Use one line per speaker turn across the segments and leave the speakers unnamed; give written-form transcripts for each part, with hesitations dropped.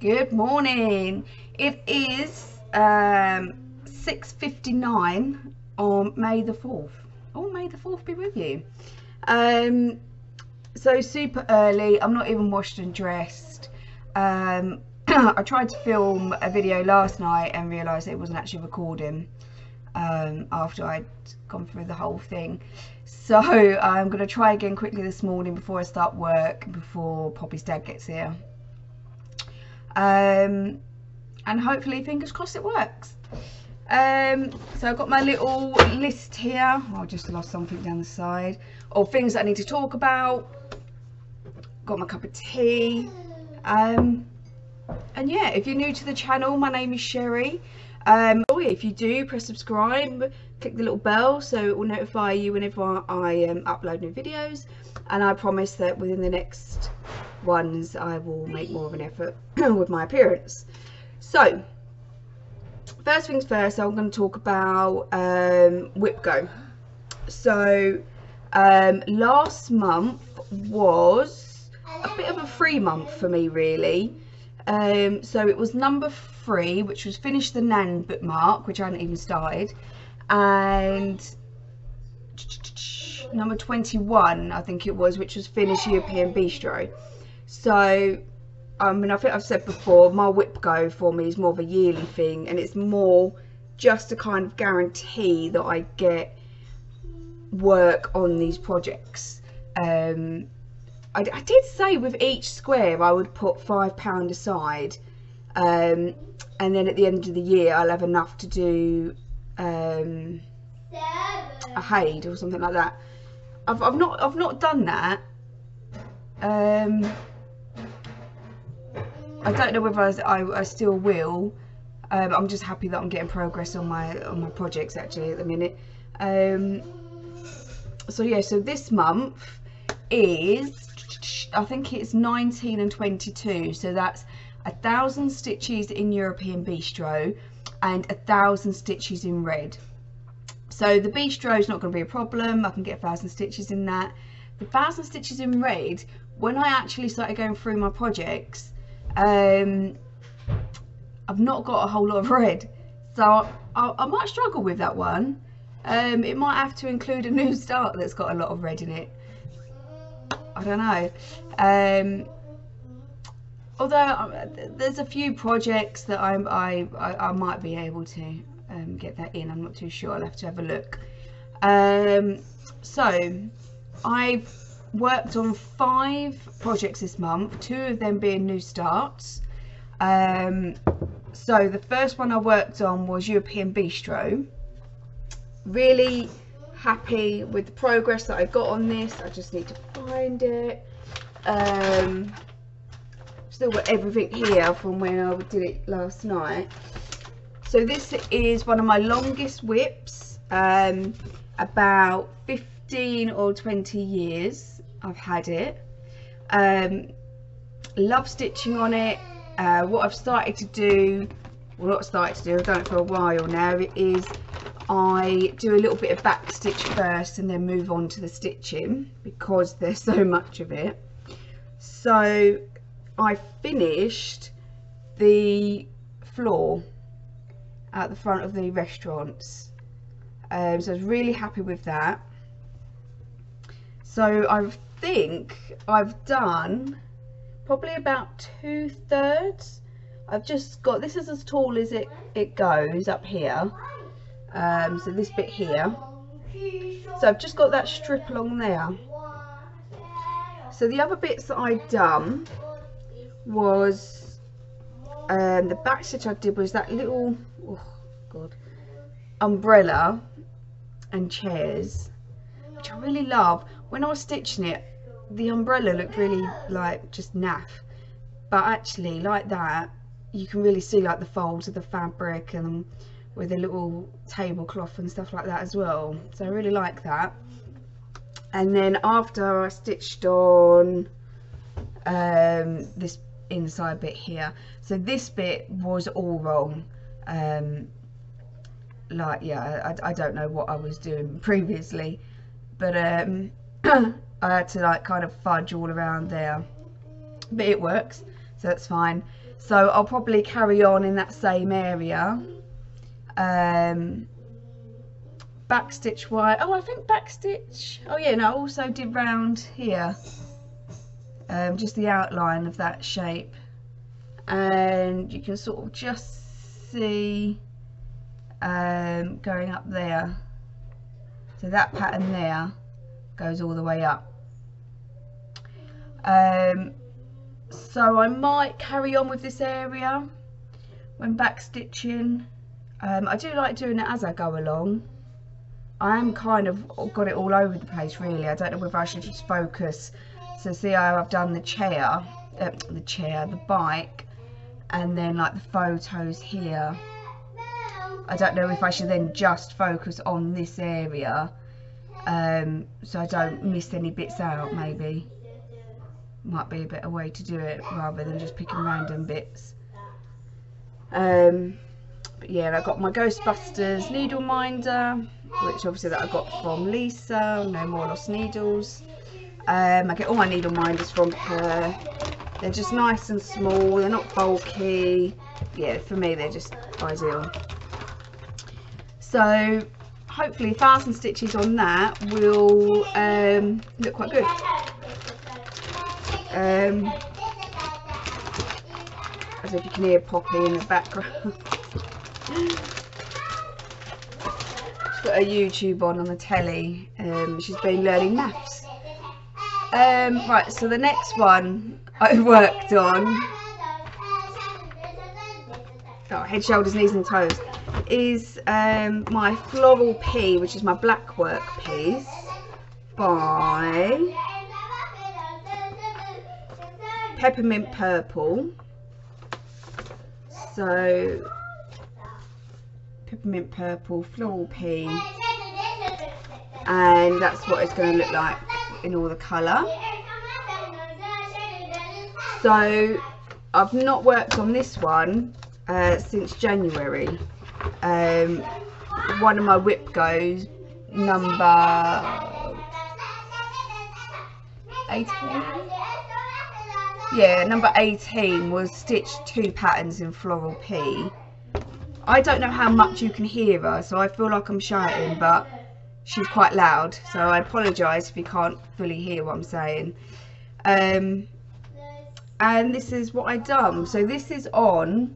Good morning. It is 6:59 on May the 4th. Oh, May the 4th be with you. So super early. I'm not even washed and dressed. I tried to film a video last night and realised it wasn't actually recording after I'd gone through the whole thing. So I'm going to try again quickly this morning before I start work, before Poppy's dad gets here. And hopefully, fingers crossed, it works. So I've got my little list here. Oh, I just lost something down the side of things that I need to talk about. Got my cup of tea. And yeah, if you're new to the channel, my name is Sherry. If you do, press subscribe, click the little bell so it will notify you whenever I upload new videos, and I promise that within the next ones I will make more of an effort with my appearance. So first things first, I'm going to talk about WIPGO. So last month was a bit of a free month for me, really. So it was number 3, which was Finish the Nan bookmark, which I hadn't even started, and number 21, I think it was, which was Finish European Bistro. So I mean, I think I've said before, my WIPGO for me is more of a yearly thing, and it's more just to kind of guarantee that I get work on these projects. I did say with each square I would put £5 aside, and then at the end of the year I'll have enough to do a HAID or something like that. I've not done that. I don't know whether I still will. I'm just happy that I'm getting progress on my projects actually at the minute. So yeah, so this month is, I think it's 19 and 22, so that's 1,000 stitches in European Bistro and 1,000 stitches in red. So the bistro is not going to be a problem. I can get 1,000 stitches in that. The 1,000 stitches in red, when I actually started going through my projects, I've not got a whole lot of red, so I might struggle with that one. It might have to include a new start that's got a lot of red in it. I don't know. Although there's a few projects that I might be able to get that in. I'm not too sure. I'll have to have a look. So I've worked on 5 projects this month, 2 of them being new starts. So the first one I worked on was European Bistro. Really happy with the progress that I got on this. I just need to find it. Still got everything here from when I did it last night. So this is one of my longest WIPs, about 15 or 20 years I've had it. Love stitching on it. What I've started to do, well, not started to do, I've done it for a while now, is I do a little bit of back stitch first and then move on to the stitching because there's so much of it. So I finished the floor at the front of the restaurants, so I was really happy with that. So I think I've done probably about 2/3. I've just got, this is as tall as it goes up here. So this bit here, so I've just got that strip along there. So the other bits that I'd done was the back stitch I did was that little, oh god, umbrella and chairs, which I really love. When I was stitching it, the umbrella looked really like just naff, but actually like that you can really see like the folds of the fabric and with a little tablecloth and stuff like that as well. So I really like that. And then after I stitched on this inside bit here, so this bit was all wrong. Like, yeah, I don't know what I was doing previously, but I had to like kind of fudge all around there, but it works, so that's fine. So I'll probably carry on in that same area. Backstitch wide. Oh, I think backstitch. Oh yeah, no, I also did round here. Just the outline of that shape, and you can sort of just see going up there. So that pattern there goes all the way up. So I might carry on with this area when backstitching. I do like doing it as I go along. I am kind of got it all over the place really. I don't know whether I should just focus. So see how I've done the bike, and then like the photos here. I don't know if I should then just focus on this area, so I don't miss any bits out. Maybe might be a better way to do it rather than just picking random bits. But yeah, I got my Ghostbusters needle minder, which obviously that I got from Lisa. No More Lost Needles. I get all my needle minders from her. They're just nice and small, they're not bulky. Yeah, for me they're just ideal. So hopefully 1,000 stitches on that will look quite good. As if you can hear Poppy in the background. She's got her YouTube on the telly. She's been learning maths. Right, so the next one I worked on, head, shoulders, knees and toes, is my Floral P, which is my black work piece by Peppermint Purple. So Peppermint Purple, Floral P, and that's what it's going to look like in all the colour. So I've not worked on this one since January. One of my WIPGOs, number 18, yeah, number 18, was stitched 2 patterns in Floral P. I don't know how much you can hear her, so I feel like I'm shouting, but she's quite loud, so I apologise if you can't fully hear what I'm saying. And this is what I've done. So this is on,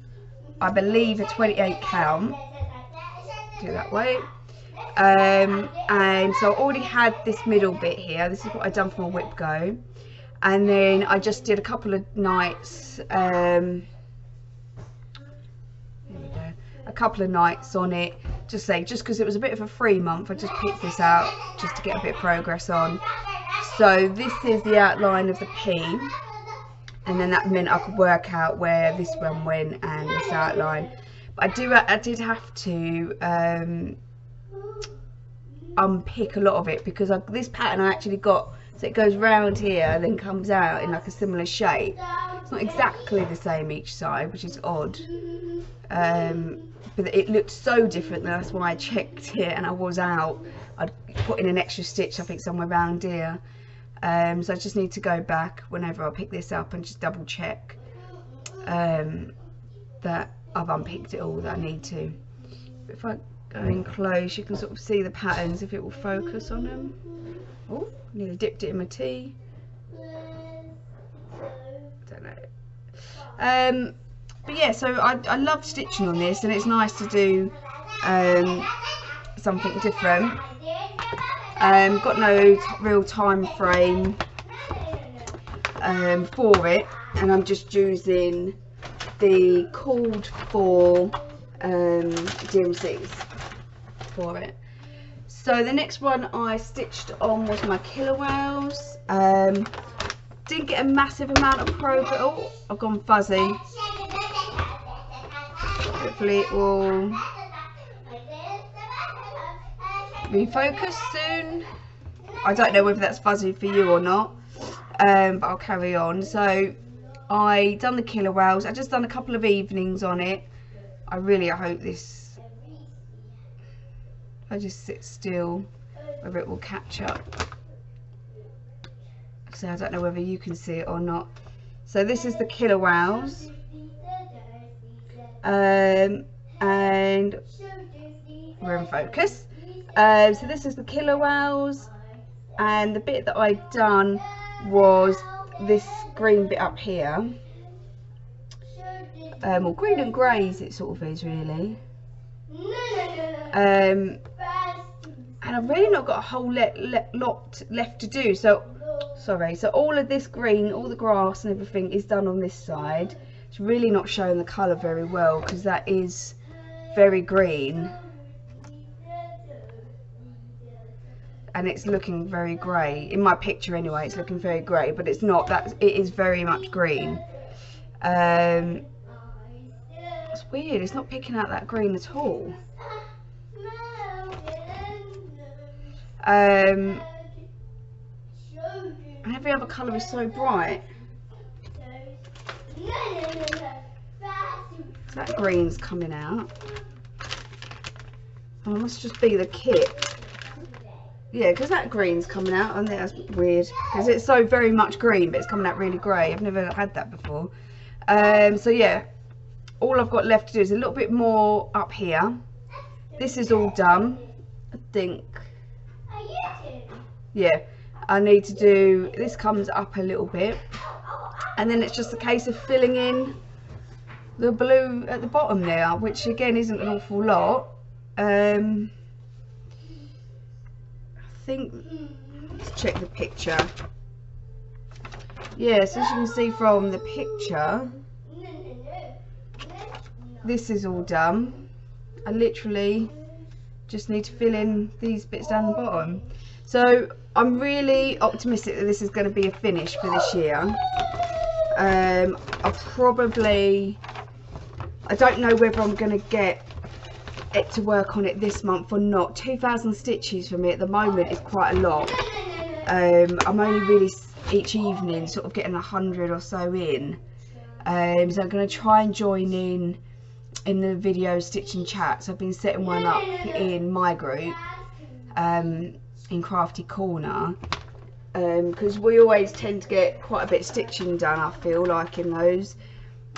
I believe, a 28 count. Do it that way. And so I already had this middle bit here. This is what I've done for my WIPGO. And then I just did a couple of nights, here we go, a couple of nights on it, just because it was a bit of a free month, I just picked this out just to get a bit of progress on. So this is the outline of the P, and then that meant I could work out where this one went and this outline. But I did have to unpick a lot of it, because this pattern I actually got, so it goes round here, then comes out in like a similar shape. It's not exactly the same each side, which is odd. But it looked so different, that's why I checked it, and I was out. I'd put in an extra stitch, I think, somewhere around here. So I just need to go back whenever I pick this up and just double check that I've unpicked it all that I need to. But if I go in close, you can sort of see the patterns, if it will focus on them. Oh, nearly dipped it in my tea. Don't know. But yeah, so I love stitching on this, and it's nice to do something different. Got no real time frame for it, and I'm just using the called for DMCs for it. So the next one I stitched on was my Killer Whales. Didn't get a massive amount of progress. Oh, I've gone fuzzy. Hopefully it will refocus soon. I don't know whether that's fuzzy for you or not, but I'll carry on. So I done the Killer Whales. I just done a couple of evenings on it. I hope this, if I just sit still, whether it will catch up. So I don't know whether you can see it or not. So this is the Killer Whales. and we're in focus. So this is the killer whales, and the bit that I'd done was this green bit up here, well, green and greys it sort of is really, and I've really not got a whole lot left to do. So sorry, so all of this green, all the grass and everything is done on this side. It's really not showing the colour very well because that is very green and it's looking very grey in my picture anyway. It's looking very grey, but it's not. That it is very much green. It's weird, it's not picking out that green at all. And every other colour is so bright. So that green's coming out. Oh, it must just be the kit. Yeah, because that green's coming out. I think that's weird because it's so very much green, but it's coming out really grey. I've never had that before. So yeah, all I've got left to do is a little bit more up here. This is all done, I think. Yeah, I need to do, this comes up a little bit, and then it's just a case of filling in the blue at the bottom there, which again isn't an awful lot. I think, let's check the picture. Yes, as you can see from the picture, this is all done. I literally just need to fill in these bits down the bottom. So I'm really optimistic that this is going to be a finish for this year. I don't know whether I'm going to get it to work on it this month or not. 2,000 stitches for me at the moment is quite a lot. I'm only really each evening sort of getting 100 or so in. So I'm going to try and join in the video stitching chats. I've been setting one up in my group, in Crafty Corner, because we always tend to get quite a bit of stitching done, I feel like, in those.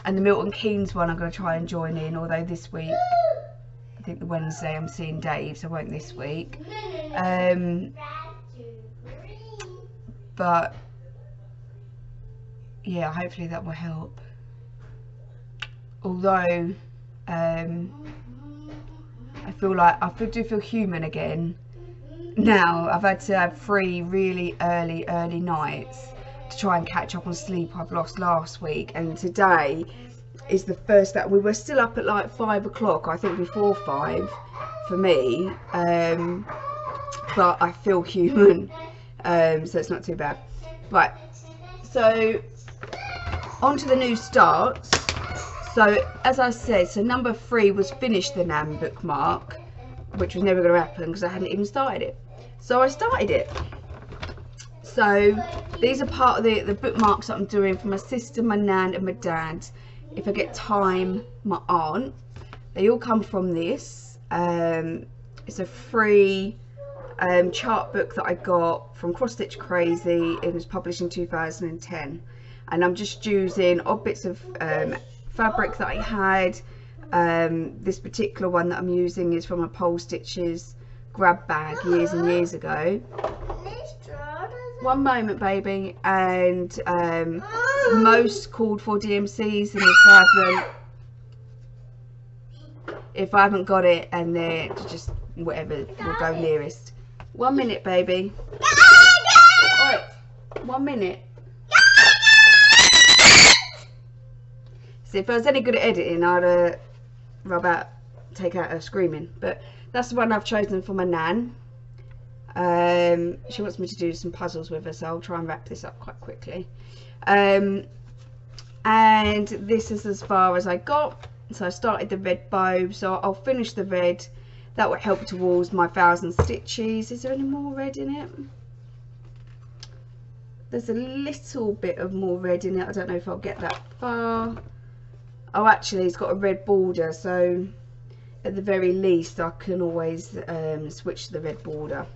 And the Milton Keynes one I'm going to try and join in, although this week, I think the Wednesday, I'm seeing Dave, so I won't this week. But yeah, hopefully that will help. Although I feel like I do feel human again now. I've had to have 3 really early nights to try and catch up on sleep I've lost last week, and today is the first that we were still up at like 5 o'clock, I think before 5 for me, but I feel human, so it's not too bad. Right, so on to the new starts. So as I said, so number 3 was finish the Nan bookmark, which was never going to happen because I hadn't even started it. So I started it. So these are part of the bookmarks that I'm doing for my sister, my nan and my dad. If I get time, my aunt. They all come from this. It's a free chart book that I got from Cross Stitch Crazy. It was published in 2010. And I'm just using odd bits of fabric that I had. This particular one that I'm using is from a Pole Stitches grab bag years and years ago. One moment, baby. And most called for DMCs, and if I haven't got it, and they're just whatever will go nearest. 1 minute, baby. Alright, 1 minute. See, if I was any good at editing, I'd take out her screaming. But that's the one I've chosen for my nan. She wants me to do some puzzles with her, so I'll try and wrap this up quite quickly. And this is as far as I got. So I started the red bow, so I'll finish the red. That will help towards my 1,000 stitches. Is there any more red in it? There's a little bit of more red in it. I don't know if I'll get that far. Oh, actually it's got a red border, so at the very least I can always switch to the red border.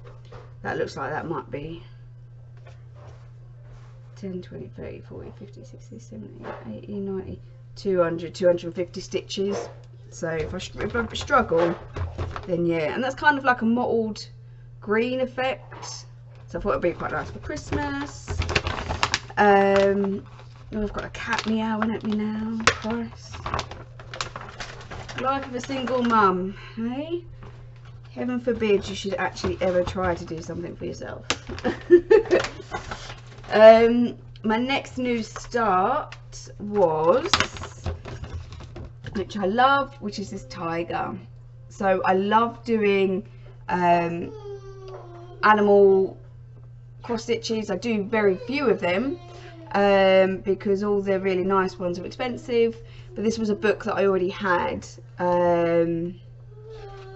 That looks like that might be 10, 20, 30, 40, 50, 60, 70, 80, 90. 250 stitches. So if I struggle, then yeah. And that's kind of like a mottled green effect, so I thought it'd be quite nice for Christmas. Oh, I've got a cat meowing at me now. Christ. Life of a single mum, hey? Heaven forbid you should actually ever try to do something for yourself. My next new start was, which I love, which is this tiger. So I love doing animal cross stitches. I do very few of them because all the really nice ones are expensive, but this was a book that I already had. I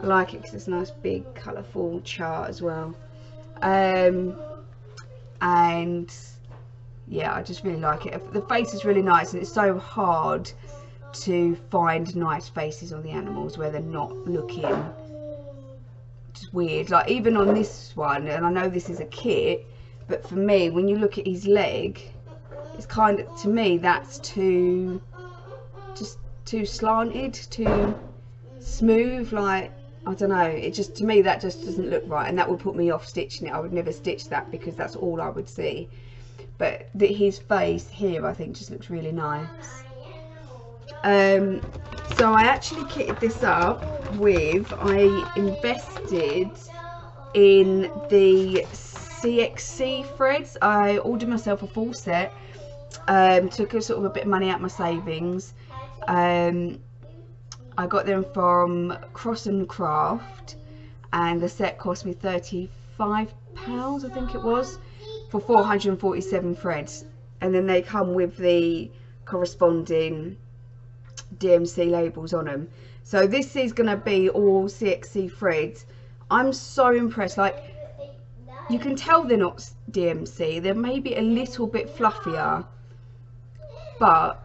like it because it's a nice big colourful chart as well, and yeah, I just really like it. The face is really nice, and it's so hard to find nice faces on the animals where they're not looking just weird. Like even on this one, and I know this is a kit, but for me, when you look at his leg, it's kind of, to me, that's too slanted, too smooth. Like, I don't know, it just, to me, that just doesn't look right, and that would put me off stitching it. I would never stitch that because that's all I would see. But his face here, I think, just looks really nice. So I actually kitted this up with, I invested in the CXC threads. I ordered myself a full set, took a sort of a bit of money out of my savings. I got them from Cross and Craft, and the set cost me £35, I think it was, for 447 threads, and then they come with the corresponding DMC labels on them. So this is going to be all CXC threads. I'm so impressed. Like, you can tell they're not DMC, they're maybe a little bit fluffier, but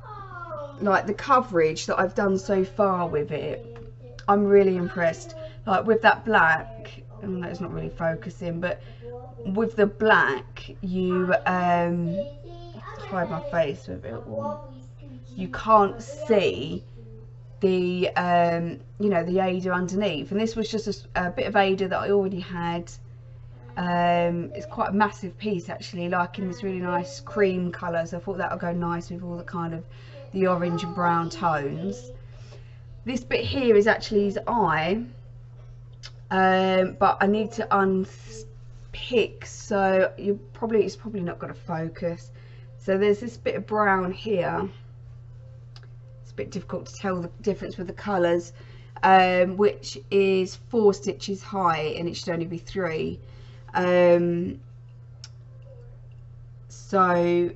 like the coverage that I've done so far with it, I'm really impressed. Like with that black, oh, it's not really focusing, but with the black, you hide my face with it, you can't see the you know, the Ada underneath, and this was just a bit of Ada that I already had. It's quite a massive piece actually, like in this really nice cream colour, so I thought that would go nice with all the kind of the orange and brown tones. This bit here is actually his eye, but I need to unpick, so it's probably not going to focus. So there's this bit of brown here. It's a bit difficult to tell the difference with the colours, which is 4 stitches high, and it should only be 3. So,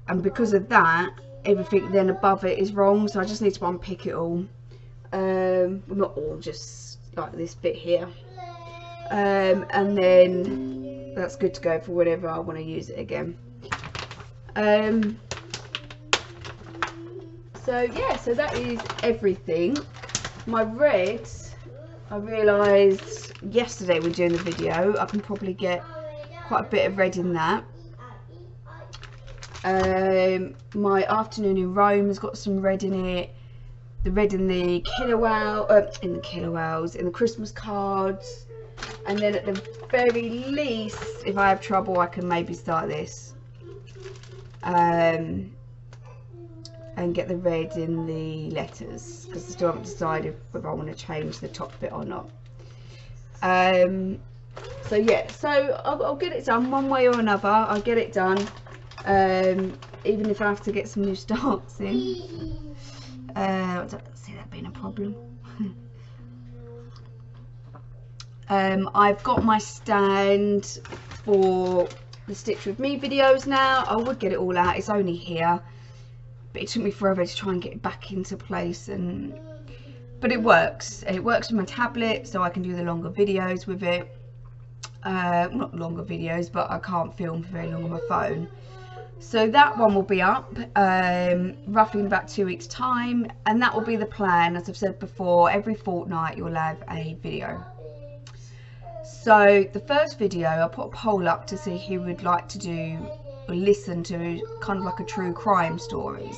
and because of that, everything then above it is wrong, so I just need to unpick it all. Not all, just like this bit here, and then that's good to go for whenever I want to use it again. So yeah, so that is everything. My red, I realised yesterday we're doing the video, I can probably get quite a bit of red in that. My afternoon in Rome has got some red in it. The red in the in the Christmas cards, and then at the very least, if I have trouble, I can maybe start this and get the red in the letters, because I still haven't decided whether I want to change the top bit or not. So yeah, so I'll get it done one way or another. I'll get it done, even if I have to get some new starts in. I don't see that being a problem. I've got my stand for the Stitch With Me videos now. I would get it all out, it's only here, but it took me forever to try and get it back into place, but it works. It works with my tablet, so I can do the longer videos with it. Not longer videos, but I can't film for very long on my phone. So that one will be up roughly in about 2 weeks time, and that will be the plan. As I've said before, every fortnight you'll have a video. So the first video, I'll put a poll up to see who would like to do listen to kind of like a true crime stories.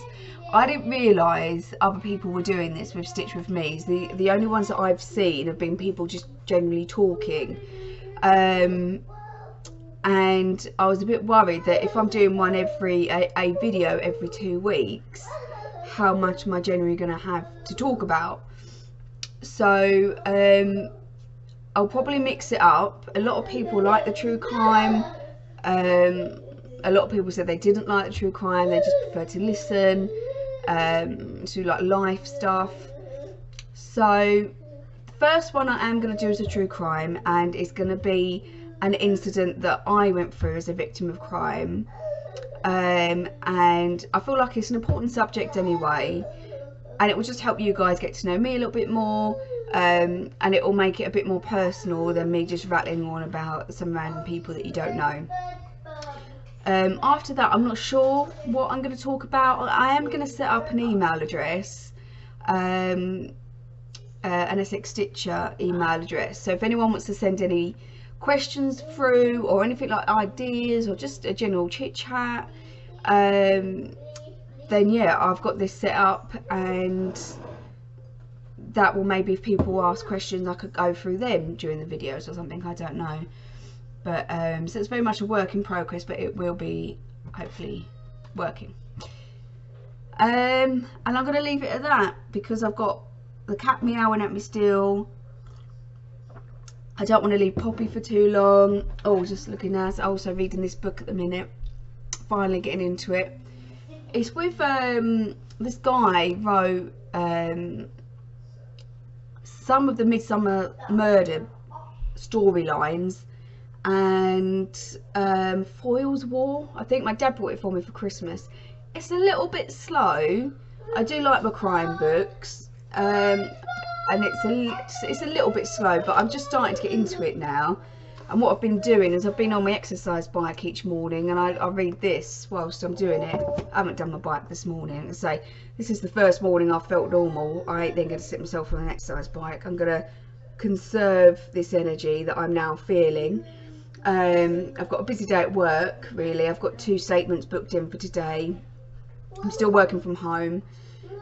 I didn't realise other people were doing this with Stitch With Me. The only ones that I've seen have been people just generally talking. And I was a bit worried that if I'm doing one a video every 2 weeks, how much am I generally going to have to talk about? So I'll probably mix it up. A lot of people like the true crime. A lot of people said they didn't like the true crime, they just prefer to listen to like life stuff. So the first one I am going to do is a true crime, and it's going to be an incident that I went through as a victim of crime. And I feel like it's an important subject anyway, and it will just help you guys get to know me a little bit more, and it will make it a bit more personal than me just rattling on about some random people that you don't know. After that, I'm not sure what I'm going to talk about. I am going to set up an email address, an Essex Stitcher email address. So if anyone wants to send any questions through or anything like ideas or just a general chit chat, then yeah, I've got this set up, and that will maybe, if people ask questions, I could go through them during the videos or something, I don't know. But so it's very much a work in progress, but it will be hopefully working. And I'm going to leave it at that because I've got the cat meowing at me still. I don't want to leave Poppy for too long. Oh, just looking nice. I'm also reading this book at the minute, finally getting into it. It's with this guy wrote some of the Midsummer Murder storylines, and Foyle's War. I think my dad bought it for me for Christmas. It's a little bit slow. I do like my crime books, and it's a little bit slow, but I'm just starting to get into it now. And what I've been doing is I've been on my exercise bike each morning, and I read this whilst I'm doing it. I haven't done my bike this morning. So this is the first morning I've felt normal. I ain't then going to sit myself on an exercise bike. I'm going to conserve this energy that I'm now feeling. I've got a busy day at work, really. I've got 2 statements booked in for today. I'm still working from home.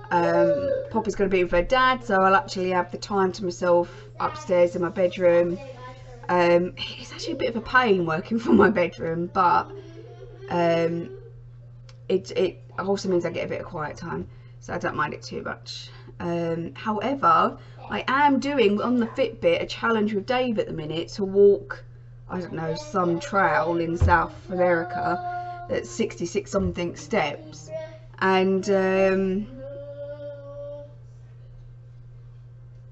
Poppy's going to be with her dad, so I'll actually have the time to myself upstairs in my bedroom. It's actually a bit of a pain working from my bedroom, but it also means I get a bit of quiet time, so I don't mind it too much. However, I am doing on the Fitbit a challenge with Dave at the minute to walk, I don't know, some trail in South America at 66 something steps, and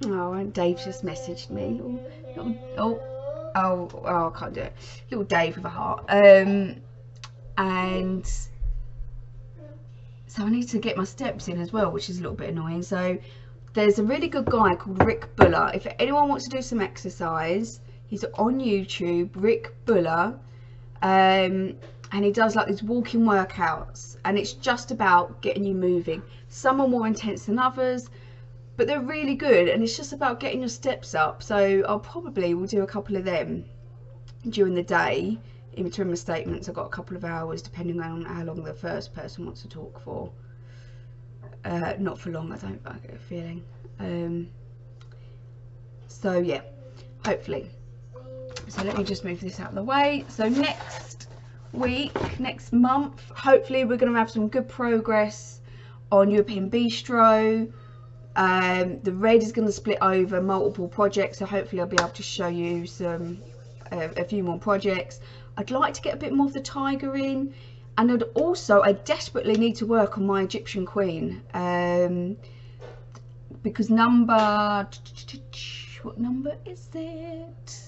oh, and Dave just messaged me. Oh, I can't do it. Little Dave with a heart. And so I need to get my steps in as well, which is a little bit annoying. So there's a really good guy called Rick Buller. If anyone wants to do some exercise, he's on YouTube, Rick Buller. And he does like these walking workouts, and it's just about getting you moving. Some are more intense than others, but they're really good, and it's just about getting your steps up. So I'll probably will do a couple of them during the day in between my statements. I've got a couple of hours depending on how long the first person wants to talk for. Not for long, I get a feeling. So yeah, hopefully. So let me just move this out of the way. So next month, hopefully we're going to have some good progress on European Bistro. The red is going to split over multiple projects, so hopefully I'll be able to show you some a few more projects. I'd like to get a bit more of the tiger in, and I desperately need to work on my Egyptian queen, because what number is it?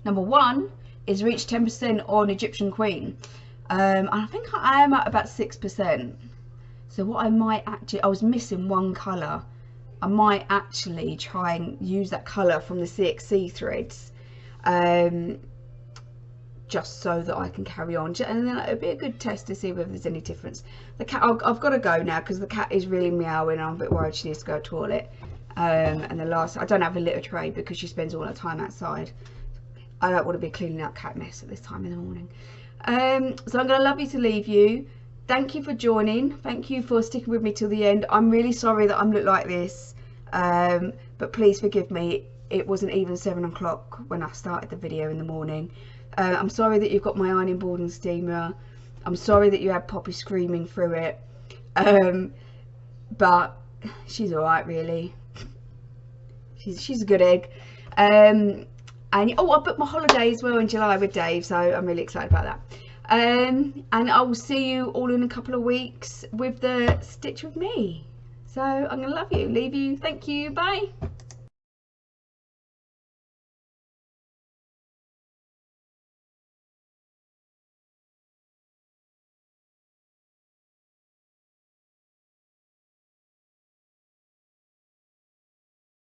Number 1 is reached 10% on Egyptian queen, and I think I am at about 6%. So what I might actually, I was missing one colour. I might actually try and use that colour from the CXC threads, just so that I can carry on. And then it'll be a good test to see whether there's any difference. The cat, I've got to go now because the cat is really meowing. I'm a bit worried she needs to go to the toilet. And I don't have a litter tray because she spends all her time outside. I don't want to be cleaning up cat mess at this time in the morning. So I'm going to love you to leave you. Thank you for joining. Thank you for sticking with me till the end. I'm really sorry that I'm look like this, but please forgive me. It wasn't even 7 o'clock when I started the video in the morning. I'm sorry that you've got my ironing board and steamer. I'm sorry that you had Poppy screaming through it, but she's all right, really. She's a good egg. And oh, I booked my holiday as well in July with Dave, so I'm really excited about that. And I will see you all in a couple of weeks with the Stitch with Me. So I'm gonna love you, leave you. Thank you, bye.